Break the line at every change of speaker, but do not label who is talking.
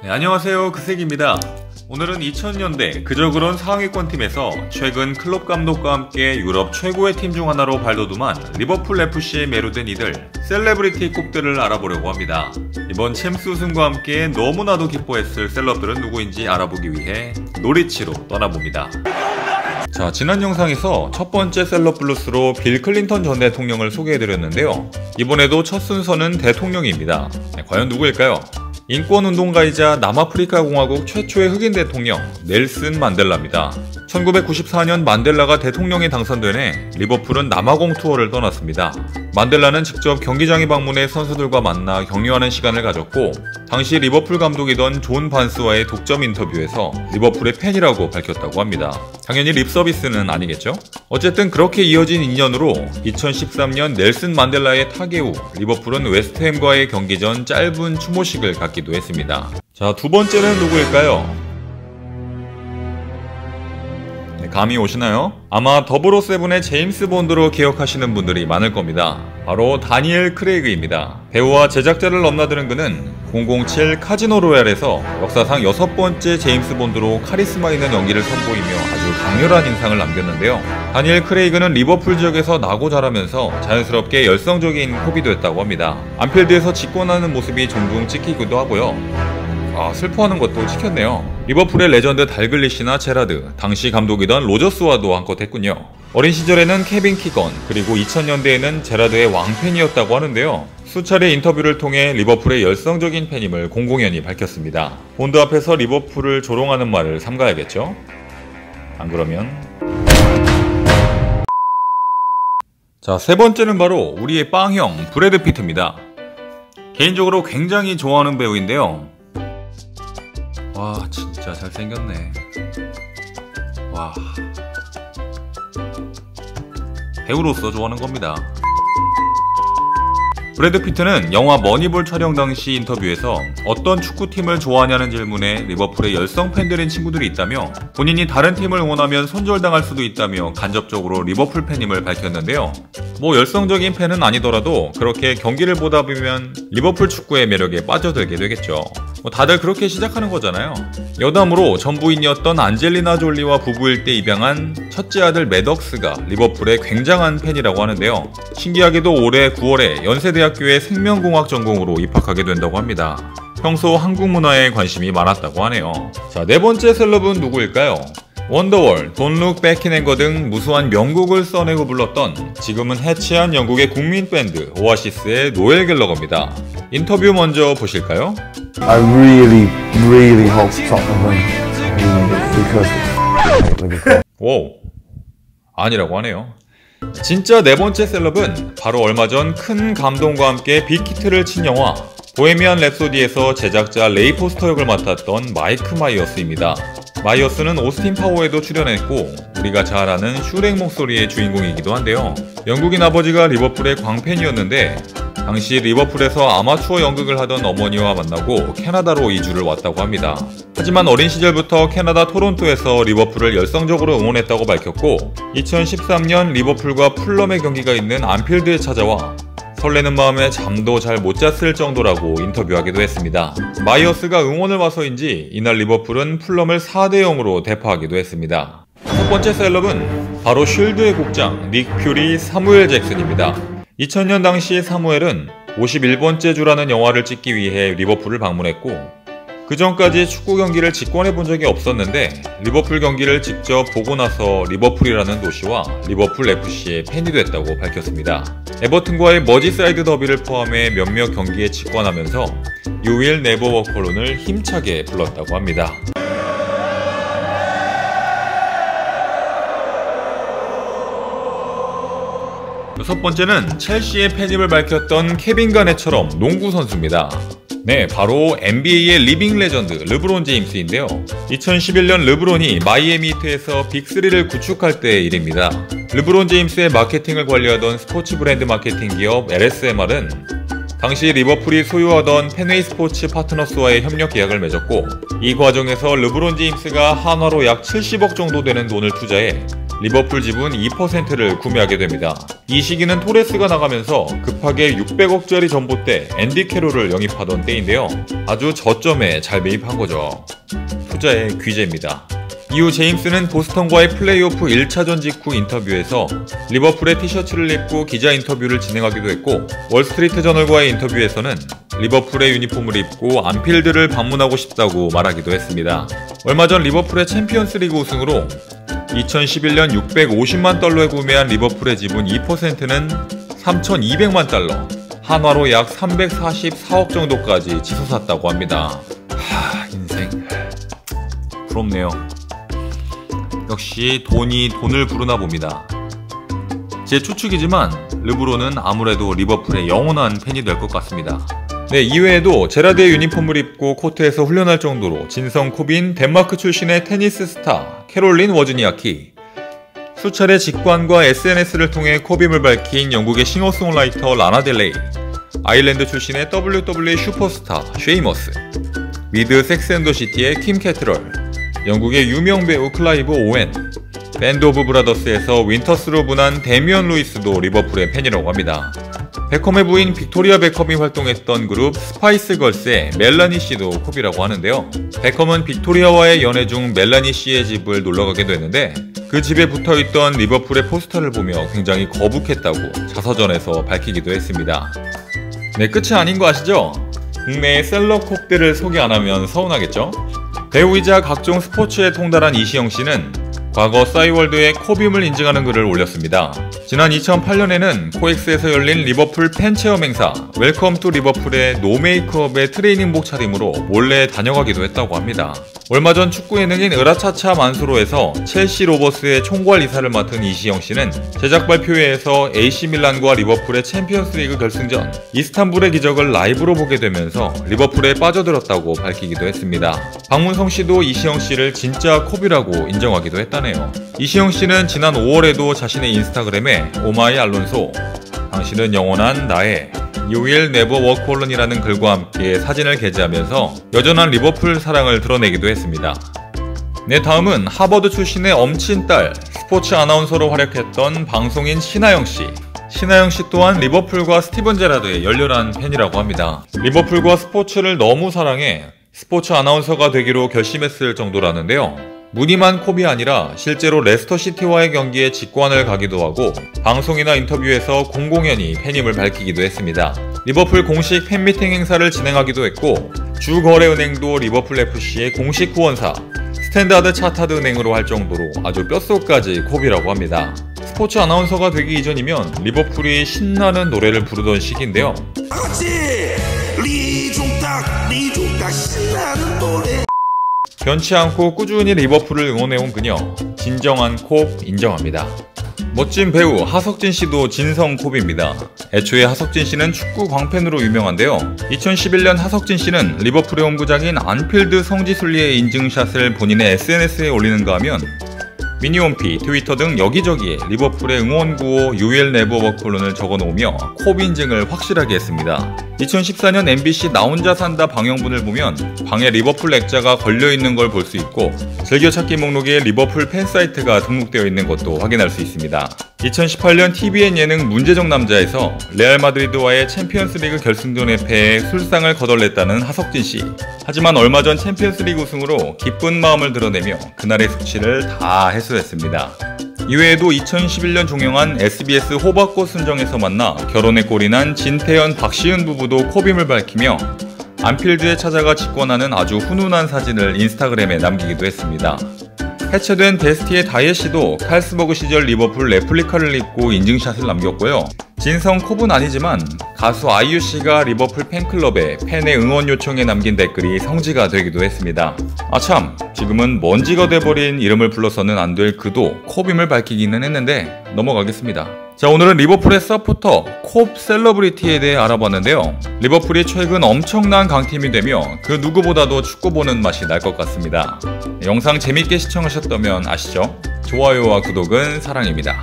네, 안녕하세요, 그색입니다. 오늘은 2000년대 그저 그런 상위권 팀에서 최근 클롭 감독과 함께 유럽 최고의 팀 중 하나로 발돋움한 리버풀 FC에 매료된 이들 셀레브리티 꼽들을 알아보려고 합니다. 이번 챔스 우승과 함께 너무나도 기뻐했을 셀럽들은 누구인지 알아보기 위해 노리치로 떠나봅니다. 자, 지난 영상에서 첫 번째 셀럽 블루스로 빌 클린턴 전 대통령을 소개해드렸는데요. 이번에도 첫 순서는 대통령입니다. 과연 누구일까요? 인권운동가이자 남아프리카 공화국 최초의 흑인 대통령 넬슨 만델라입니다. 1994년 만델라가 대통령에 당선된 해 리버풀은 남아공 투어를 떠났습니다. 만델라는 직접 경기장에 방문해 선수들과 만나 격려하는 시간을 가졌고, 당시 리버풀 감독이던 존 반스와의 독점 인터뷰에서 리버풀의 팬이라고 밝혔다고 합니다. 당연히 립서비스는 아니겠죠? 어쨌든 그렇게 이어진 인연으로 2013년 넬슨 만델라의 타계 후 리버풀은 웨스트햄과의 경기 전 짧은 추모식을 갖기도 했습니다. 자, 두 번째는 누구일까요? 감이 오시나요? 아마 007의 제임스 본드로 기억하시는 분들이 많을 겁니다. 바로 다니엘 크레이그입니다. 배우와 제작자를 넘나드는 그는 007 카지노 로얄에서 역사상 6번째 제임스 본드로 카리스마 있는 연기를 선보이며 아주 강렬한 인상을 남겼는데요. 다니엘 크레이그는 리버풀 지역에서 나고 자라면서 자연스럽게 열성적인 호비 됐다고 합니다. 안필드에서 직권하는 모습이 종종 찍히기도 하고요. 슬퍼하는 것도 찍혔네요. 리버풀의 레전드 달글리시나 제라드, 당시 감독이던 로저스와도 한껏 했군요. 어린 시절에는 케빈 키건, 그리고 2000년대에는 제라드의 왕팬이었다고 하는데요. 수차례 인터뷰를 통해 리버풀의 열성적인 팬임을 공공연히 밝혔습니다. 본드 앞에서 리버풀을 조롱하는 말을 삼가야겠죠? 안 그러면... 자, 세 번째는 바로 우리의 빵형 브래드 피트입니다. 개인적으로 굉장히 좋아하는 배우인데요. 와, 진짜 잘생겼네. 와, 배우로서 좋아하는 겁니다. 브래드 피트는 영화 머니볼 촬영 당시 인터뷰에서 어떤 축구팀을 좋아하냐는 질문에 리버풀의 열성 팬들인 친구들이 있다며, 본인이 다른 팀을 응원하면 손절당할 수도 있다며 간접적으로 리버풀 팬임을 밝혔는데요. 뭐 열성적인 팬은 아니더라도 그렇게 경기를 보다 보면 리버풀 축구의 매력에 빠져들게 되겠죠. 다들 그렇게 시작하는 거잖아요. 여담으로 전 부인이었던 안젤리나 졸리와 부부일 때 입양한 첫째 아들 매덕스가 리버풀의 굉장한 팬이라고 하는데요. 신기하게도 올해 9월에 연세대학교에 생명공학 전공으로 입학하게 된다고 합니다. 평소 한국 문화에 관심이 많았다고 하네요. 자, 네 번째 셀럽은 누구일까요? 원더월, Don't Look Back in Anger 등 무수한 명곡을 써내고 불렀던 지금은 해체한 영국의 국민 밴드 오아시스의 노엘 갤러거입니다. 인터뷰 먼저 보실까요?
I really hope Tottenham win it because
오, 아니라고 하네요. 진짜 네 번째 셀럽은 바로 얼마 전 큰 감동과 함께 빅히트를 친 영화 보헤미안 랩소디에서 제작자 레이 포스터 역을 맡았던 마이크 마이어스입니다. 마이어스는 오스틴 파워에도 출연했고 우리가 잘 아는 슈렉 목소리의 주인공이기도 한데요. 영국인 아버지가 리버풀의 광팬이었는데 당시 리버풀에서 아마추어 연극을 하던 어머니와 만나고 캐나다로 이주를 왔다고 합니다. 하지만 어린 시절부터 캐나다 토론토에서 리버풀을 열성적으로 응원했다고 밝혔고 2013년 리버풀과 풀럼의 경기가 있는 안필드에 찾아와 설레는 마음에 잠도 잘 못 잤을 정도라고 인터뷰하기도 했습니다. 마이어스가 응원을 와서인지 이날 리버풀은 풀럼을 4대0으로 대파하기도 했습니다. 첫 번째 셀럽은 바로 쉴드의 곡장 닉 퓨리 사무엘 잭슨입니다. 2000년 당시 사무엘은 51번째 주라는 영화를 찍기 위해 리버풀을 방문했고 그 전까지 축구 경기를 직관해 본 적이 없었는데 리버풀 경기를 직접 보고 나서 리버풀이라는 도시와 리버풀 FC의 팬이 됐다고 밝혔습니다. 에버튼과의 머지사이드 더비를 포함해 몇몇 경기에 직관하면서 You Will Never Walk Alone을 힘차게 불렀다고 합니다. 여섯 번째는 첼시의 팬임을 밝혔던 케빈 가넷처럼 농구 선수입니다. 네, 바로 NBA의 리빙 레전드 르브론 제임스인데요. 2011년 르브론이 마이애미 히트에서 빅3를 구축할 때의 일입니다. 르브론 제임스의 마케팅을 관리하던 스포츠 브랜드 마케팅 기업 LSMR은 당시 리버풀이 소유하던 펜웨이 스포츠 파트너스와의 협력 계약을 맺었고 이 과정에서 르브론 제임스가 한화로 약 70억 정도 되는 돈을 투자해 리버풀 지분 2%를 구매하게 됩니다. 이 시기는 토레스가 나가면서 급하게 600억짜리 전봇대 앤디 캐롤을 영입하던 때인데요. 아주 저점에 잘 매입한 거죠. 투자의 귀재입니다. 이후 제임스는 보스턴과의 플레이오프 1차전 직후 인터뷰에서 리버풀의 티셔츠를 입고 기자 인터뷰를 진행하기도 했고, 월스트리트 저널과의 인터뷰에서는 리버풀의 유니폼을 입고 안필드를 방문하고 싶다고 말하기도 했습니다. 얼마 전 리버풀의 챔피언스 리그 우승으로 2011년 650만 달러에 구매한 리버풀의 지분 2%는 3,200만 달러, 한화로 약 344억 정도까지 치솟았다고 합니다. 인생 부럽네요. 역시 돈이 돈을 부르나 봅니다. 제 추측이지만 르브론은 아무래도 리버풀의 영원한 팬이 될 것 같습니다. 네, 이외에도 제라드의 유니폼을 입고 코트에서 훈련할 정도로 진성 코빈, 덴마크 출신의 테니스 스타 캐롤린 워즈니아키, 수차례 직관과 SNS를 통해 코빔을 밝힌 영국의 싱어송라이터 라나 델레이, 아일랜드 출신의 WWE 슈퍼스타 쉐이머스, 미드 섹스앤더시티의 킴 캐트럴, 영국의 유명 배우 클라이브 오웬, 밴드 오브 브라더스에서 윈터스로 분한 데미언 루이스도 리버풀의 팬이라고 합니다. 베컴의 부인 빅토리아 베컴이 활동했던 그룹 스파이스 걸스의 멜라니 씨도 코비라고 하는데요. 베컴은 빅토리아와의 연애 중 멜라니 씨의 집을 놀러가게 됐는데 그 집에 붙어있던 리버풀의 포스터를 보며 굉장히 거북했다고 자서전에서 밝히기도 했습니다. 네, 끝이 아닌 거 아시죠? 국내의 셀럽 콕들을 소개 안 하면 서운하겠죠? 배우이자 각종 스포츠에 통달한 이시영 씨는 과거 싸이월드에 코빔을 인증하는 글을 올렸습니다. 지난 2008년에는 코엑스에서 열린 리버풀 팬체험 행사 웰컴 투 리버풀의 노 메이크업의 트레이닝복 차림으로 몰래 다녀가기도 했다고 합니다. 얼마 전 축구 예능인 으라차차 만수로에서 첼시 로버스의 총괄 이사를 맡은 이시영 씨는 제작 발표회에서 AC 밀란과 리버풀의 챔피언스리그 결승전 이스탄불의 기적을 라이브로 보게 되면서 리버풀에 빠져들었다고 밝히기도 했습니다. 박문성 씨도 이시영 씨를 진짜 코비라고 인정하기도 했다네요. 이시영 씨는 지난 5월에도 자신의 인스타그램에 오마이 알론소, 당신은 영원한 나의 You will never walk alone이라는 글과 함께 사진을 게재하면서 여전한 리버풀 사랑을 드러내기도 했습니다. 네, 다음은 하버드 출신의 엄친 딸, 스포츠 아나운서로 활약했던 방송인 신하영씨. 신하영씨 또한 리버풀과 스티븐 제라드의 열렬한 팬이라고 합니다. 리버풀과 스포츠를 너무 사랑해 스포츠 아나운서가 되기로 결심했을 정도라는데요. 무늬만 콥이 아니라 실제로 레스터시티와의 경기에 직관을 가기도 하고 방송이나 인터뷰에서 공공연히 팬임을 밝히기도 했습니다. 리버풀 공식 팬미팅 행사를 진행하기도 했고 주거래은행도 리버풀 FC의 공식 후원사 스탠다드 차타드 은행으로 할 정도로 아주 뼛속까지 콥이라고 합니다. 스포츠 아나운서가 되기 이전이면 리버풀이 신나는 노래를 부르던 시기인데요. 리종딱 신나는 노래. 변치 않고 꾸준히 리버풀을 응원해온 그녀, 진정한 콥 인정합니다. 멋진 배우 하석진 씨도 진성 콥입니다. 애초에 하석진 씨는 축구 광팬으로 유명한데요. 2011년 하석진 씨는 리버풀의 홈구장인 안필드 성지순례의 인증샷을 본인의 SNS에 올리는가 하면 미니홈피, 트위터 등 여기저기에 리버풀의 응원구호 You will never walk alone을 적어놓으며 콥 인증을 확실하게 했습니다. 2014년 MBC 나 혼자 산다 방영분을 보면 방에 리버풀 액자가 걸려있는 걸 볼 수 있고 즐겨찾기 목록에 리버풀 팬사이트가 등록되어 있는 것도 확인할 수 있습니다. 2018년 TVN 예능 문제적 남자에서 레알 마드리드와의 챔피언스리그 결승전에 패해 술상을 거덜냈다는 하석진씨. 하지만 얼마 전 챔피언스리그 우승으로 기쁜 마음을 드러내며 그날의 수치를 다 해소했습니다. 이외에도 2011년 종영한 SBS 호박꽃 순정에서 만나 결혼에 꼴이 난 진태현 박시은 부부도 콥임을 밝히며 안필드에 찾아가 직관하는 아주 훈훈한 사진을 인스타그램에 남기기도 했습니다. 해체된 데스티의 다이애 씨도 칼스버그 시절 리버풀 레플리카를 입고 인증샷을 남겼고요. 진성 콥은 아니지만 가수 아이유 씨가 리버풀 팬클럽에 팬의 응원 요청에 남긴 댓글이 성지가 되기도 했습니다. 아참, 지금은 먼지가 돼버린 이름을 불러서는 안 될 그도 콥임을 밝히기는 했는데 넘어가겠습니다. 자, 오늘은 리버풀의 서포터 콥 셀러브리티에 대해 알아봤는데요. 리버풀이 최근 엄청난 강팀이 되며 그 누구보다도 축구 보는 맛이 날 것 같습니다. 영상 재밌게 시청하셨다면 아시죠? 좋아요와 구독은 사랑입니다.